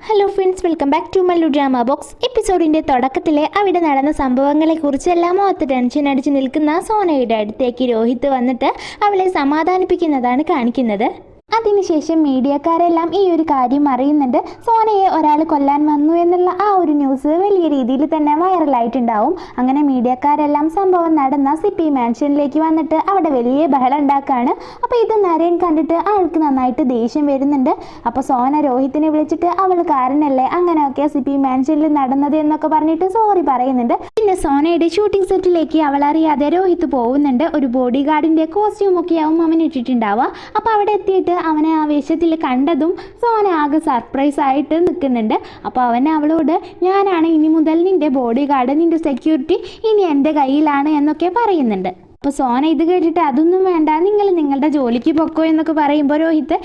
Hello friends, welcome back to Mallu drama box. എപ്പിസോഡിൻ്റെ തുടക്കത്തിൽ അവിടെ നടന്ന സംഭവങ്ങളെക്കുറിച്ചെല്ലാം ഓർത്ത് ടെൻഷൻ അടിച്ച് നിൽക്കുന്ന സോനയുടെ അടുത്തേക്ക് രോഹിത് വന്നിട്ട് അവളെ സമാധാനിപ്പിക്കുന്നതാണ് കാണിക്കുന്നത്. അതിനുശേഷം മീഡിയക്കാരെല്ലാം ഈ ഒരു കാര്യം അറിയുന്നുണ്ട്. സോനയെ ഒരാൾ കൊല്ലാൻ വന്നു എന്നുള്ള ആ ഒരു ന്യൂസ് വലിയ രീതിയിൽ തന്നെ വൈറലായിട്ടുണ്ടാവും. അങ്ങനെ മീഡിയക്കാരെല്ലാം സംഭവം നടന്ന സിപ്പി മാൻഷനിലേക്ക് വന്നിട്ട് അവിടെ വലിയ ബഹളം ഉണ്ടാക്കുകയാണ്. അപ്പോൾ ഇത് നരേൻ കണ്ടിട്ട് ആൾക്ക് നന്നായിട്ട് ദേഷ്യം വരുന്നുണ്ട്. അപ്പോൾ സോന രോഹിത്തിനെ വിളിച്ചിട്ട് അവൾ കാരണല്ലേ അങ്ങനെയൊക്കെ സിപ്പി മാൻഷനിൽ നടന്നത് എന്നൊക്കെ പറഞ്ഞിട്ട് സോറി പറയുന്നുണ്ട്. പിന്നെ സോനയുടെ ഷൂട്ടിംഗ് സെറ്റിലേക്ക് അവൾ അറിയാതെ രോഹിത് പോകുന്നുണ്ട്. ഒരു ബോഡി ഗാർഡിൻ്റെ കോസ്റ്റ്യൂമൊക്കെയാവും അവൻ ഇട്ടിട്ടുണ്ടാവുക. അപ്പോൾ അവിടെ എത്തിയിട്ട് അവനെ ആ വേഷത്തിൽ കണ്ടതും സോന ആകെ സർപ്രൈസ് ആയിട്ട് നിൽക്കുന്നുണ്ട്. അപ്പോൾ അവൻ അവളോട് ഞാനാണ് ഇനി മുതൽ നിൻ്റെ ബോഡി ഗാർഡ്, നിൻ്റെ സെക്യൂരിറ്റി ഇനി എൻ്റെ കയ്യിലാണ് എന്നൊക്കെ പറയുന്നുണ്ട്. അപ്പോൾ സോന ഇത് കേട്ടിട്ട് അതൊന്നും വേണ്ട, നിങ്ങൾ നിങ്ങളുടെ ജോലിക്ക് പൊക്കോ എന്നൊക്കെ പറയുമ്പോൾ രോഹിത്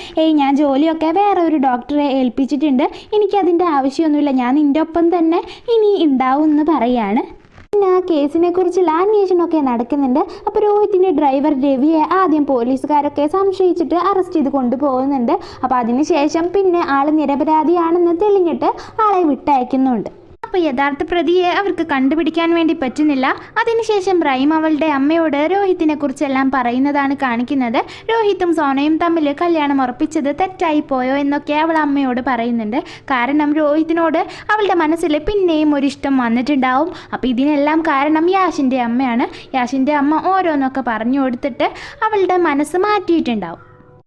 ഞാൻ ജോലിയൊക്കെ വേറെ ഒരു ഡോക്ടറെ ഏൽപ്പിച്ചിട്ടുണ്ട്, എനിക്കതിൻ്റെ ആവശ്യമൊന്നുമില്ല, ഞാൻ നിൻ്റെ ഒപ്പം തന്നെ ഇനി ഉണ്ടാവും എന്ന് പറയാണ്. പിന്നെ ആ കേസിനെ കുറിച്ചുള്ള അന്വേഷണമൊക്കെ നടക്കുന്നുണ്ട്. അപ്പോൾ രോഹിത്തിൻ്റെ ഡ്രൈവർ രവിയെ ആദ്യം പോലീസുകാരൊക്കെ സംശയിച്ചിട്ട് അറസ്റ്റ് ചെയ്ത് കൊണ്ടുപോകുന്നുണ്ട്. അപ്പോൾ അതിനുശേഷം പിന്നെ ആൾ നിരപരാധിയാണെന്ന് തെളിഞ്ഞിട്ട് ആളെ വിട്ടയക്കുന്നുണ്ട്. അപ്പോൾ യഥാർത്ഥ പ്രതിയെ അവർക്ക് കണ്ടുപിടിക്കാൻ വേണ്ടി പറ്റുന്നില്ല. അതിനുശേഷം റൈം അവളുടെ അമ്മയോട് രോഹിത്തിനെ കുറിച്ചെല്ലാം പറയുന്നതാണ് കാണിക്കുന്നത്. രോഹിത്തും സോനയും തമ്മിൽ കല്യാണം ഉറപ്പിച്ചത് തെറ്റായി പോയോ എന്നൊക്കെ അവൾ അമ്മയോട് പറയുന്നുണ്ട്. കാരണം രോഹിത്തിനോട് അവളുടെ മനസ്സിൽ പിന്നെയും ഒരിഷ്ടം വന്നിട്ടുണ്ടാവും. അപ്പോൾ ഇതിനെല്ലാം കാരണം യാഷിൻ്റെ അമ്മയാണ്. യാഷിൻ്റെ അമ്മ ഓരോന്നൊക്കെ പറഞ്ഞു കൊടുത്തിട്ട് അവളുടെ മനസ്സ് മാറ്റിയിട്ടുണ്ടാവും.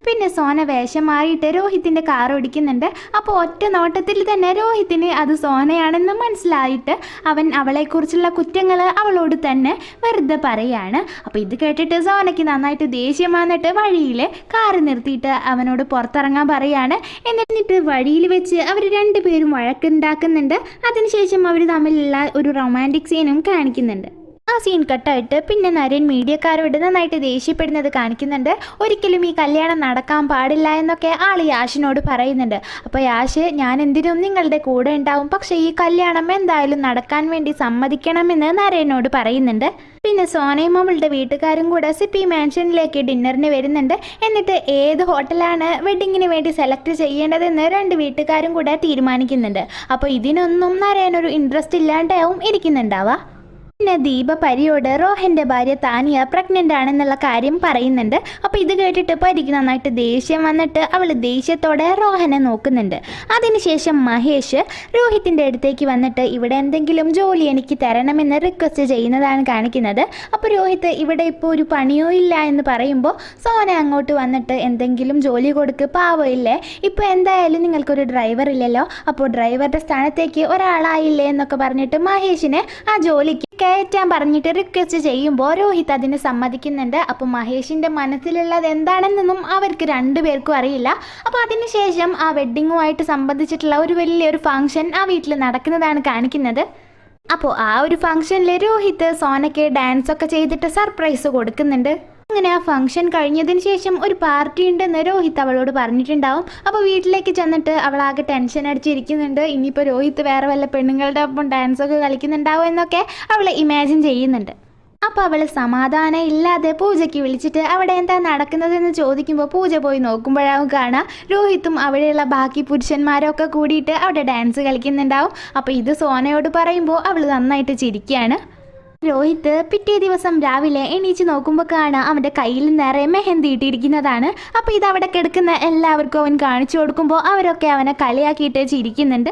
പിന്നെ സോന വേഷം മാറിയിട്ട് രോഹിത്തിൻ്റെ കാർ ഓടിക്കുന്നുണ്ട്. അപ്പോൾ ഒറ്റ നോട്ടത്തിൽ തന്നെ രോഹിത്തിന് അത് സോനയാണെന്ന് മനസ്സിലായിട്ട് അവൻ അവളെക്കുറിച്ചുള്ള കുറ്റങ്ങൾ അവളോട് തന്നെ വെറുതെ പറയാണ്. അപ്പോൾ ഇത് കേട്ടിട്ട് സോനയ്ക്ക് നന്നായിട്ട് ദേഷ്യം വന്നിട്ട് വഴിയിൽ കാറ് നിർത്തിയിട്ട് അവനോട് പുറത്തിറങ്ങാൻ പറയാണ്. എന്നിട്ട് വഴിയിൽ വെച്ച് അവർ രണ്ടുപേരും വഴക്കുണ്ടാക്കുന്നുണ്ട്. അതിനുശേഷം അവർ തമ്മിലുള്ള ഒരു റൊമാൻറ്റിക് സീനും കാണിക്കുന്നുണ്ട്. ആ സീൻ കട്ടായിട്ട് പിന്നെ നരേൻ മീഡിയക്കാരോട് നന്നായിട്ട് ദേഷ്യപ്പെടുന്നത് കാണിക്കുന്നുണ്ട്. ഒരിക്കലും ഈ കല്യാണം നടക്കാൻ പാടില്ല എന്നൊക്കെ ആൾ യാഷിനോട് പറയുന്നുണ്ട്. അപ്പോൾ യാഷ് ഞാൻ എന്തിനും നിങ്ങളുടെ കൂടെ ഉണ്ടാവും, പക്ഷേ ഈ കല്യാണം എന്തായാലും നടക്കാൻ വേണ്ടി സമ്മതിക്കണമെന്ന് നരേനോട് പറയുന്നുണ്ട്. പിന്നെ സോനയും അവളുടെ വീട്ടുകാരും കൂടെ സിപ്പി മാൻഷനിലേക്ക് ഡിന്നറിന് വരുന്നുണ്ട്. എന്നിട്ട് ഏത് ഹോട്ടലാണ് വെഡിങ്ങിന് വേണ്ടി സെലക്ട് ചെയ്യേണ്ടതെന്ന് രണ്ട് വീട്ടുകാരും കൂടെ തീരുമാനിക്കുന്നുണ്ട്. അപ്പോൾ ഇതിനൊന്നും നരേനൊരു ഇൻട്രസ്റ്റ് ഇല്ലാണ്ടാവും ഇരിക്കുന്നുണ്ടാവുക. പിന്നെ ദീപ പരിയോട് റോഹൻ്റെ ഭാര്യ താനിയ പ്രഗ്നൻ്റ് ആണെന്നുള്ള കാര്യം പറയുന്നുണ്ട്. അപ്പോൾ ഇത് കേട്ടിട്ട് പരിക്ക് നന്നായിട്ട് ദേഷ്യം വന്നിട്ട് അവൾ ദേഷ്യത്തോടെ റോഹനെ നോക്കുന്നുണ്ട്. അതിനുശേഷം മഹേഷ് രോഹിത്തിൻ്റെ അടുത്തേക്ക് വന്നിട്ട് ഇവിടെ എന്തെങ്കിലും ജോലി എനിക്ക് തരണമെന്ന് റിക്വസ്റ്റ് ചെയ്യുന്നതാണ് കാണിക്കുന്നത്. അപ്പോൾ രോഹിത് ഇവിടെ ഇപ്പോൾ ഒരു പണിയോ ഇല്ല എന്ന് പറയുമ്പോൾ സോന അങ്ങോട്ട് വന്നിട്ട് എന്തെങ്കിലും ജോലി കൊടുക്ക്, പാവമില്ലേ, ഇപ്പോൾ എന്തായാലും നിങ്ങൾക്കൊരു ഡ്രൈവർ ഇല്ലല്ലോ, അപ്പോൾ ഡ്രൈവറുടെ സ്ഥാനത്തേക്ക് ഒരാളായില്ലേ എന്നൊക്കെ പറഞ്ഞിട്ട് മഹേഷിനെ ആ ജോലിക്ക് കയറ്റാൻ പറഞ്ഞിട്ട് റിക്വസ്റ്റ് ചെയ്യുമ്പോൾ രോഹിത് അതിന് സമ്മതിക്കുന്നുണ്ട്. അപ്പോൾ മഹേഷിൻ്റെ മനസ്സിലുള്ളത് എന്താണെന്നൊന്നും അവർക്ക് രണ്ടുപേർക്കും അറിയില്ല. അപ്പോൾ അതിനുശേഷം ആ വെഡ്ഡിങ്ങുമായിട്ട് സംബന്ധിച്ചിട്ടുള്ള ഒരു വലിയൊരു ഫംഗ്ഷൻ ആ വീട്ടിൽ നടക്കുന്നതാണ് കാണിക്കുന്നത്. അപ്പോൾ ആ ഒരു ഫംഗ്ഷനിൽ രോഹിത് സോനയ്ക്ക് ഡാൻസൊക്കെ ചെയ്തിട്ട് സർപ്രൈസ് കൊടുക്കുന്നുണ്ട്. അങ്ങനെ ആ ഫംഗ്ഷൻ കഴിഞ്ഞതിന് ശേഷം ഒരു പാർട്ടി ഉണ്ടെന്ന് രോഹിത് അവളോട് പറഞ്ഞിട്ടുണ്ടാവും. അപ്പോൾ വീട്ടിലേക്ക് ചെന്നിട്ട് അവളാകെ ടെൻഷൻ അടിച്ചിരിക്കുന്നുണ്ട്. ഇനിയിപ്പോൾ രോഹിത് വേറെ വല്ല പെണ്ണുങ്ങളുടെ ഒപ്പം ഡാൻസൊക്കെ കളിക്കുന്നുണ്ടാവും എന്നൊക്കെ അവൾ ഇമാജിൻ ചെയ്യുന്നുണ്ട്. അപ്പോൾ അവൾ സമാധാനം ഇല്ലാതെ പൂജയ്ക്ക് വിളിച്ചിട്ട് അവിടെ എന്താ നടക്കുന്നതെന്ന് ചോദിക്കുമ്പോൾ പൂജ പോയി നോക്കുമ്പോഴാവും കാണാം രോഹിത്തും അവിടെയുള്ള ബാക്കി പുരുഷന്മാരൊക്കെ കൂടിയിട്ട് അവിടെ ഡാൻസ് കളിക്കുന്നുണ്ടാവും. അപ്പോൾ ഇത് സോനയോട് പറയുമ്പോൾ അവൾ നന്നായിട്ട് ചിരിക്കുകയാണ്. രോഹിത് പിറ്റേ ദിവസം രാവിലെ എണീച്ച് നോക്കുമ്പോൾ കാണാം അവൻ്റെ കയ്യിൽ നിറയെ മെഹന്തി ഇട്ടിരിക്കുന്നതാണ്. അപ്പോൾ ഇത് അവിടെ കിടക്കുന്ന എല്ലാവർക്കും അവൻ കാണിച്ചു കൊടുക്കുമ്പോൾ അവരൊക്കെ അവനെ കളിയാക്കിയിട്ട് ചിരിക്കുന്നുണ്ട്.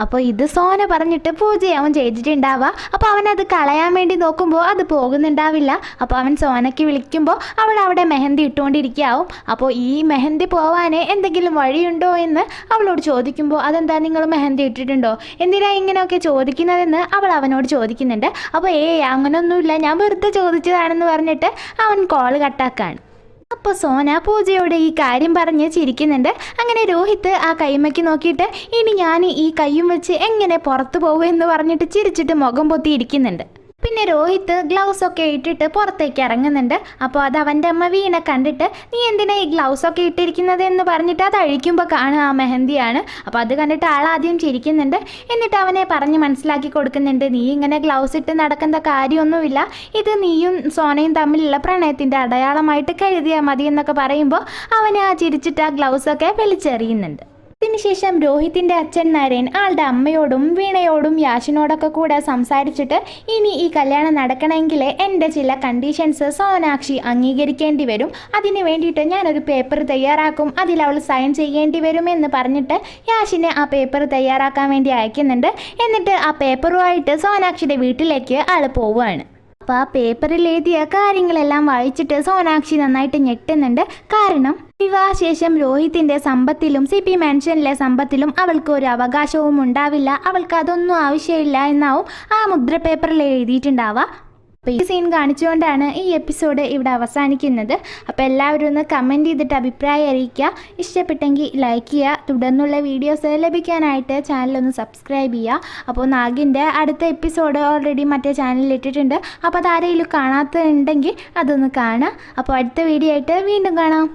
അപ്പോൾ ഇത് സോന പറഞ്ഞിട്ട് പൂജയാവും ചെയ്തിട്ടുണ്ടാവുക. അപ്പോൾ അവനത് കളയാൻ വേണ്ടി നോക്കുമ്പോൾ അത് പോകുന്നുണ്ടാവില്ല. അപ്പോൾ അവൻ സോനയ്ക്ക് വിളിക്കുമ്പോൾ അവൾ അവിടെ മെഹന്തി ഇട്ടുകൊണ്ടിരിക്കുകയാവും. അപ്പോൾ ഈ മെഹന്തി പോവാൻ എന്തെങ്കിലും വഴിയുണ്ടോ എന്ന് അവളോട് ചോദിക്കുമ്പോൾ അതെന്താ നിങ്ങൾ മെഹന്തി ഇട്ടിട്ടുണ്ടോ, എന്തിനാ ഇങ്ങനെയൊക്കെ ചോദിക്കുന്നതെന്ന് അവൾ അവനോട് ചോദിക്കുന്നുണ്ട്. അപ്പോൾ അങ്ങനെയൊന്നുമില്ല, ഞാൻ വെറുതെ ചോദിച്ചതാണെന്ന് പറഞ്ഞിട്ട് അവൻ കോൾ കട്ടാക്കാണ്. അപ്പോൾ സോന പൂജയോട് ഈ കാര്യം പറഞ്ഞ് ചിരിക്കുന്നുണ്ട്. അങ്ങനെ രോഹിത് ആ കൈമയ്ക്ക് നോക്കിയിട്ട് ഇനി ഞാൻ ഈ കൈയും വെച്ച് എങ്ങനെ പുറത്തു പോകുമെന്ന് പറഞ്ഞിട്ട് ചിരിച്ചിട്ട് മുഖം പൊത്തിയിരിക്കുന്നുണ്ട്. പിന്നെ രോഹിത് ഗ്ലൗസ് ഒക്കെ ഇട്ടിട്ട് പുറത്തേക്ക് ഇറങ്ങുന്നുണ്ട്. അപ്പോൾ അത് അവൻ്റെ അമ്മ വീണ കണ്ടിട്ട് നീ എന്തിനാ ഈ ഗ്ലൗസ് ഒക്കെ ഇട്ടിരിക്കുന്നത് എന്ന് പറഞ്ഞിട്ട് അത് അഴിക്കുമ്പോൾ കാണുക ആ മെഹന്തിയാണ്. അപ്പോൾ അത് കണ്ടിട്ട് ആളാദ്യം ചിരിക്കുന്നുണ്ട്. എന്നിട്ട് അവനെ പറഞ്ഞ് മനസ്സിലാക്കി കൊടുക്കുന്നുണ്ട് നീ ഇങ്ങനെ ഗ്ലൗസ് ഇട്ട് നടക്കേണ്ട കാര്യമൊന്നുമില്ല, ഇത് നീയും സോനയും തമ്മിലുള്ള പ്രണയത്തിൻ്റെ അടയാളമായിട്ട് കരുതിയാൽ മതി എന്നൊക്കെ പറയുമ്പോൾ അവനെ ആ ചിരിച്ചിട്ട് ആ ഗ്ലൗസൊക്കെ വലിച്ചെറിയുന്നുണ്ട്. ഇതിനുശേഷം രോഹിത്തിൻ്റെ അച്ഛൻ നരേൻ ആളുടെ അമ്മയോടും വീണയോടും യാഷിനോടൊക്കെ കൂടെ സംസാരിച്ചിട്ട് ഇനി ഈ കല്യാണം നടക്കണമെങ്കിൽ എൻ്റെ ചില കണ്ടീഷൻസ് സോനാക്ഷി അംഗീകരിക്കേണ്ടി വരും, അതിന് വേണ്ടിയിട്ട് ഞാനൊരു പേപ്പർ തയ്യാറാക്കും, അതിൽ അവൾ സൈൻ ചെയ്യേണ്ടി വരുമെന്ന് പറഞ്ഞിട്ട് യാഷിനെ ആ പേപ്പർ തയ്യാറാക്കാൻ വേണ്ടി അയക്കുന്നുണ്ട്. എന്നിട്ട് ആ പേപ്പറുമായിട്ട് സോനാക്ഷിയുടെ വീട്ടിലേക്ക് ആൾ പോവുകയാണ്. അപ്പോൾ ആ പേപ്പറിൽ എഴുതിയ കാര്യങ്ങളെല്ലാം വായിച്ചിട്ട് സോനാക്ഷി നന്നായിട്ട് ഞെട്ടുന്നുണ്ട്. കാരണം വിവാഹശേഷം രോഹിത്തിൻ്റെ സമ്പത്തിലും CP മാൻഷനിലെ സമ്പത്തിലും അവൾക്ക് ഒരു അവകാശവും ഉണ്ടാവില്ല, അവൾക്ക് അതൊന്നും ആവശ്യമില്ല എന്നാവും ആ മുദ്ര പേപ്പറിൽ എഴുതിയിട്ടുണ്ടാവുക. അപ്പോൾ ഈ സീൻ കാണിച്ചുകൊണ്ടാണ് ഈ എപ്പിസോഡ് ഇവിടെ അവസാനിക്കുന്നത്. അപ്പോൾ എല്ലാവരും ഒന്ന് കമൻറ്റ് ചെയ്തിട്ട് അഭിപ്രായം അറിയിക്കുക. ഇഷ്ടപ്പെട്ടെങ്കിൽ ലൈക്ക് ചെയ്യുക. തുടർന്നുള്ള വീഡിയോസ് ലഭിക്കാനായിട്ട് ചാനലൊന്ന് സബ്സ്ക്രൈബ് ചെയ്യുക. അപ്പോൾ നാഗിൻ്റെ അടുത്ത എപ്പിസോഡ് ഓൾറെഡി മറ്റേ ചാനലിൽ ഇട്ടിട്ടുണ്ട്. അപ്പോൾ അതാരെങ്കിലും കാണാത്തതുണ്ടെങ്കിൽ അതൊന്ന് കാണുക. അപ്പോൾ അടുത്ത വീഡിയോ ആയിട്ട് വീണ്ടും കാണാം.